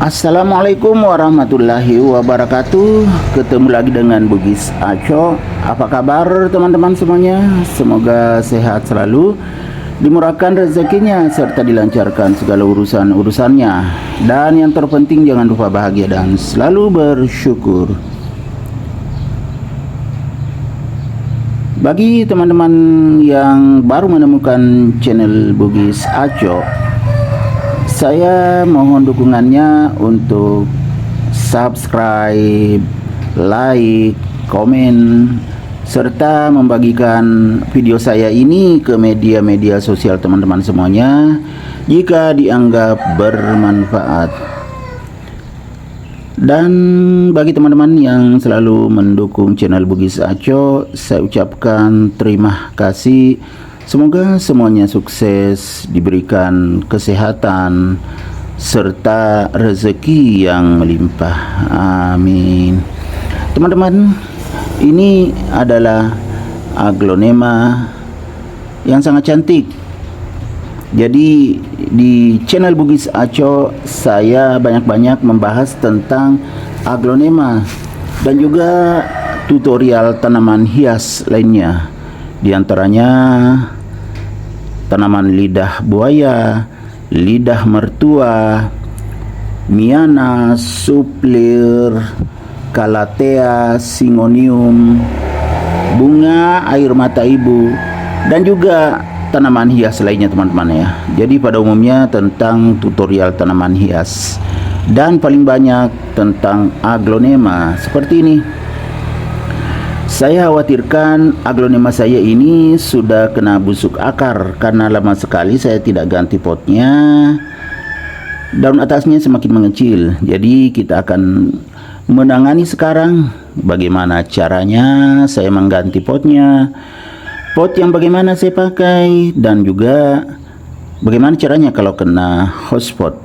Assalamualaikum warahmatullahi wabarakatuh. Ketemu lagi dengan Bugis Aco. Apa kabar teman-teman semuanya? Semoga sehat selalu, dimurahkan rezekinya, serta dilancarkan segala urusan-urusannya. Dan yang terpenting jangan lupa bahagia dan selalu bersyukur. Bagi teman-teman yang baru menemukan channel Bugis Aco, saya mohon dukungannya untuk subscribe, like, komen, serta membagikan video saya ini ke media-media sosial teman-teman semuanya jika dianggap bermanfaat. Dan bagi teman-teman yang selalu mendukung channel Bugis Aco, saya ucapkan terima kasih. Semoga semuanya sukses, diberikan kesehatan serta rezeki yang melimpah. Amin. Teman-teman, ini adalah aglonema yang sangat cantik. Jadi di channel Bugis Aco saya banyak-banyak membahas tentang aglonema dan juga tutorial tanaman hias lainnya. Di antaranya tanaman lidah buaya, lidah mertua, miana, suplir, calathea, syngonium, bunga air mata ibu, dan juga tanaman hias lainnya teman-teman ya. Jadi pada umumnya tentang tutorial tanaman hias dan paling banyak tentang aglonema seperti ini. Saya khawatirkan aglonema saya ini sudah kena busuk akar karena lama sekali saya tidak ganti potnya. Daun atasnya semakin mengecil. Jadi kita akan menangani sekarang bagaimana caranya saya mengganti potnya, pot yang bagaimana saya pakai, dan juga bagaimana caranya kalau kena hotspot.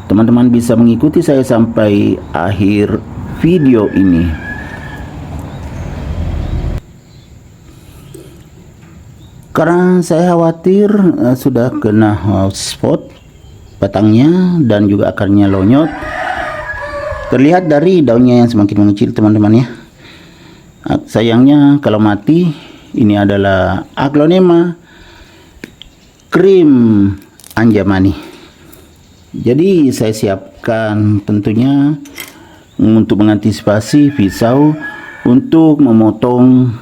Teman-teman bisa mengikuti saya sampai akhir video ini. Karena saya khawatir sudah kena hotspot batangnya dan juga akarnya lonyot. Terlihat dari daunnya yang semakin mengecil teman-teman ya. Sayangnya kalau mati. Ini adalah aglonema krim anjamani. Jadi saya siapkan tentunya untuk mengantisipasi pisau untuk memotong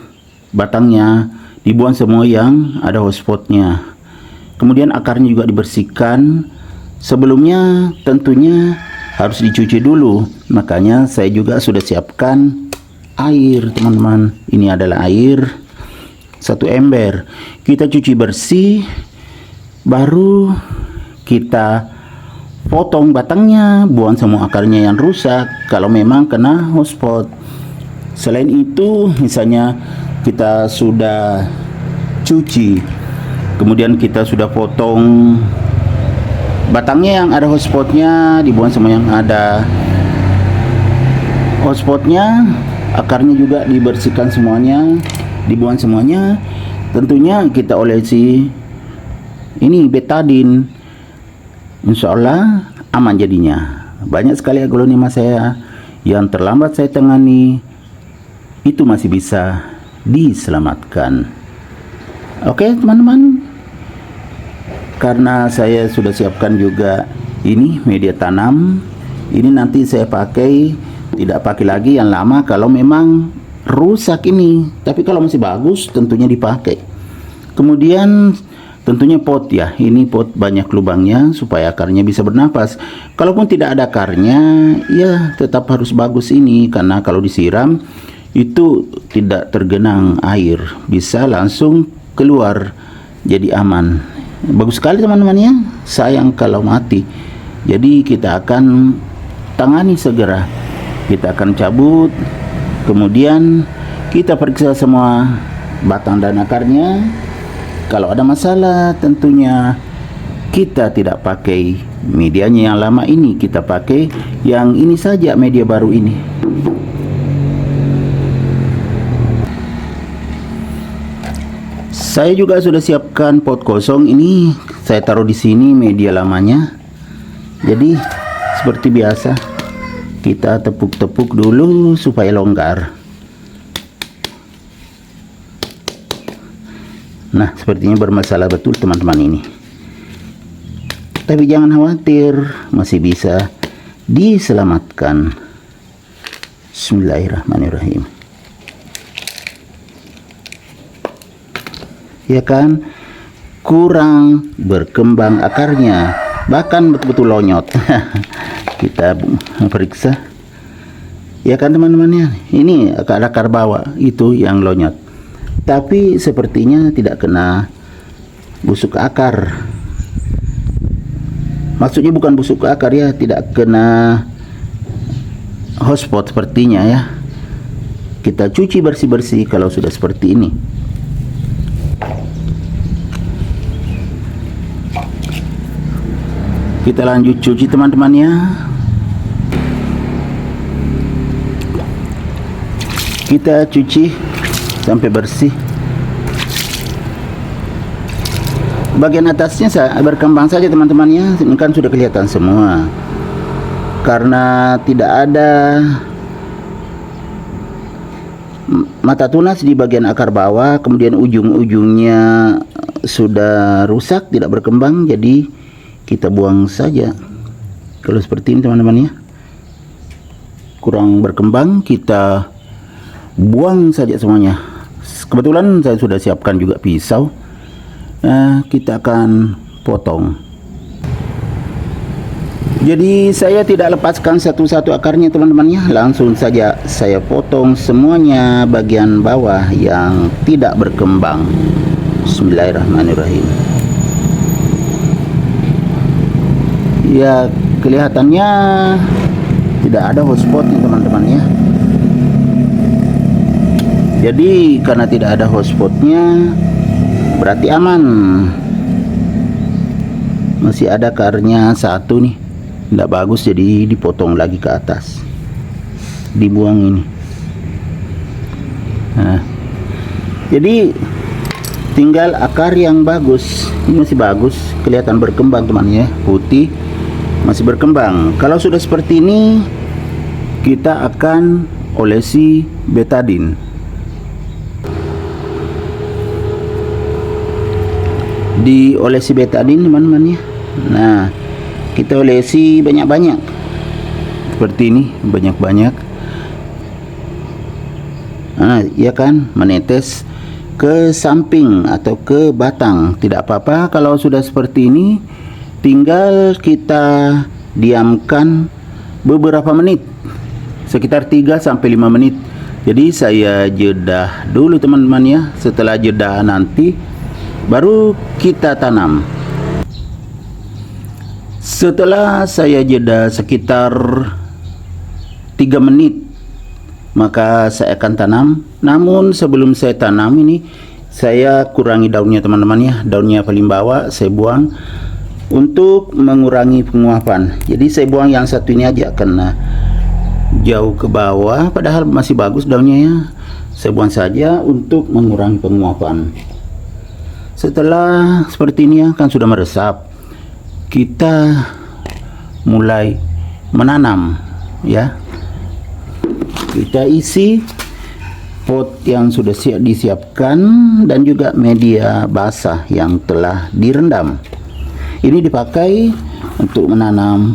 batangnya. Dibuang semua yang ada hotspotnya. Kemudian akarnya juga dibersihkan. Sebelumnya tentunya harus dicuci dulu. Makanya saya juga sudah siapkan air teman-teman. Ini adalah air 1 ember. Kita cuci bersih, baru kita potong batangnya, buang semua akarnya yang rusak kalau memang kena hotspot. Selain itu, misalnya kita sudah cuci, kemudian kita sudah potong batangnya yang ada hotspotnya, dibuang semua yang ada hotspotnya, akarnya juga dibersihkan semuanya, dibuang semuanya. Tentunya kita olesi ini betadine, insya Allah aman jadinya. Banyak sekali aglonema saya yang terlambat saya tangani, itu masih bisa diselamatkan. Oke teman-teman, karena saya sudah siapkan juga ini media tanam. Ini nanti saya pakai, tidak pakai lagi yang lama kalau memang rusak ini, tapi kalau masih bagus tentunya dipakai. Kemudian tentunya pot ya, ini pot banyak lubangnya supaya akarnya bisa bernapas. Kalaupun tidak ada akarnya ya tetap harus bagus ini, karena kalau disiram itu tidak tergenang air, bisa langsung keluar, jadi aman. Bagus sekali teman-teman ya. Sayang kalau mati. Jadi kita akan tangani segera. Kita akan cabut, kemudian kita periksa semua batang dan akarnya. Kalau ada masalah tentunya kita tidak pakai medianya yang lama ini, kita pakai yang ini saja, media baru ini. Saya juga sudah siapkan pot kosong, ini saya taruh di sini media lamanya. Jadi seperti biasa kita tepuk-tepuk dulu supaya longgar. Nah, sepertinya bermasalah betul teman-teman ini. Tapi jangan khawatir, masih bisa diselamatkan. Bismillahirrahmanirrahim. Ya kan, kurang berkembang akarnya, bahkan betul-betul lonyot. Kita periksa. Ya kan teman-temannya, ini akar bawah itu yang lonyot. Tapi sepertinya tidak kena busuk akar. Maksudnya bukan busuk akar ya, tidak kena hotspot sepertinya ya. Kita cuci bersih-bersih kalau sudah seperti ini. Kita lanjut cuci teman-teman ya. Kita cuci sampai bersih. Bagian atasnya berkembang saja teman-teman ya, ini kan sudah kelihatan semua. Karena tidak ada mata tunas di bagian akar bawah, kemudian ujung-ujungnya sudah rusak, tidak berkembang, jadi kita buang saja. Kalau seperti ini teman-teman ya, kurang berkembang, kita buang saja semuanya. Kebetulan saya sudah siapkan juga pisau. Nah, kita akan potong. Jadi saya tidak lepaskan satu-satu akarnya teman-teman ya, langsung saja saya potong semuanya bagian bawah yang tidak berkembang. Bismillahirrahmanirrahim. Ya, kelihatannya tidak ada hotspot nih teman-teman ya. Jadi karena tidak ada hotspotnya, berarti aman. Masih ada akarnya satu nih, tidak bagus, jadi dipotong lagi ke atas, dibuang ini. Nah, jadi tinggal akar yang bagus. Ini masih bagus, kelihatan berkembang teman ya, putih, masih berkembang. Kalau sudah seperti ini, kita akan olesi betadine. Diolesi betadine teman-teman ya. Nah, kita olesi banyak-banyak seperti ini, banyak-banyak. Nah, ya kan, menetes ke samping atau ke batang, tidak apa-apa. Kalau sudah seperti ini, tinggal kita diamkan beberapa menit, sekitar 3-5 menit. Jadi saya jeda dulu teman-teman ya. Setelah jeda nanti baru kita tanam. Setelah saya jeda sekitar 3 menit, maka saya akan tanam. Namun sebelum saya tanam ini, saya kurangi daunnya teman-teman ya. Daunnya paling bawah saya buang untuk mengurangi penguapan. Jadi saya buang yang satu ini aja karena jauh ke bawah, padahal masih bagus daunnya ya. Saya buang saja untuk mengurangi penguapan. Setelah seperti ini ya, kan sudah meresap, kita mulai menanam ya. Kita isi pot yang sudah disiapkan dan juga media basah yang telah direndam. Ini dipakai untuk menanam.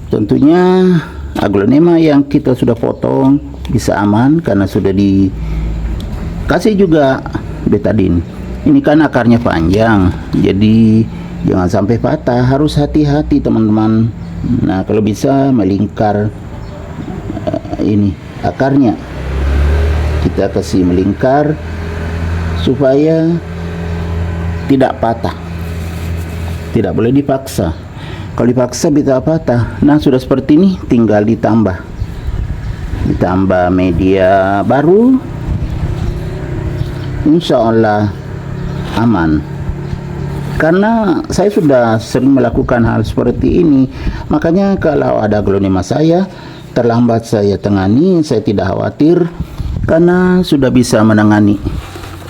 Tentunya aglonema yang kita sudah potong bisa aman karena sudah dikasih juga betadine. Ini kan akarnya panjang, jadi jangan sampai patah, harus hati-hati teman-teman. Nah, kalau bisa melingkar ini akarnya, kita kasih melingkar supaya tidak patah. Tidak boleh dipaksa. Kalau dipaksa bisa patah. Nah, sudah seperti ini, tinggal ditambah media baru, insya Allah aman. Karena saya sudah sering melakukan hal seperti ini, makanya kalau ada aglonema saya terlambat saya tangani, saya tidak khawatir karena sudah bisa menangani.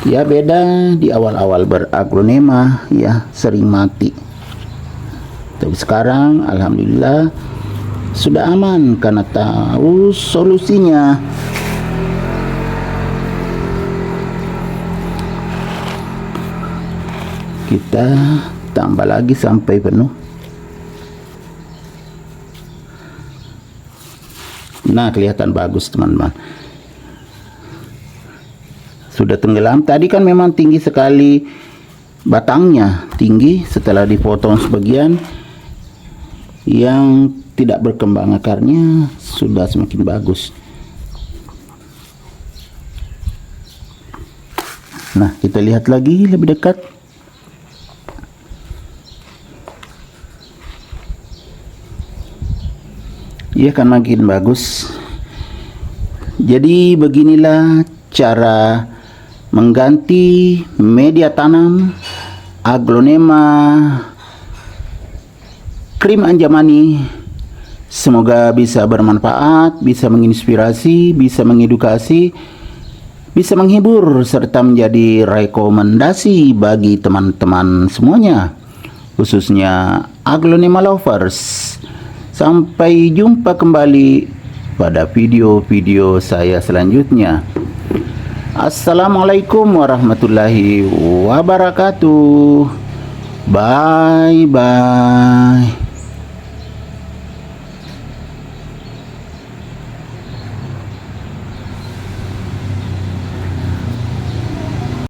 Ya, beda di awal-awal beraglonema ya, sering mati. Tapi sekarang alhamdulillah sudah aman karena tahu solusinya. Kita tambah lagi sampai penuh. Nah, kelihatan bagus teman-teman. Sudah tenggelam. Tadi kan memang tinggi sekali batangnya, tinggi. Setelah dipotong sebagian yang tidak berkembang akarnya, sudah semakin bagus. Nah, kita lihat lagi lebih dekat. Ia akan makin bagus. Jadi beginilah cara mengganti media tanam Aglonema krim anjamani. Semoga bisa bermanfaat, bisa menginspirasi, bisa mengedukasi, bisa menghibur, serta menjadi rekomendasi bagi teman-teman semuanya, khususnya Aglonema lovers. Sampai jumpa kembali pada video-video saya selanjutnya. Assalamualaikum warahmatullahi wabarakatuh. Bye bye.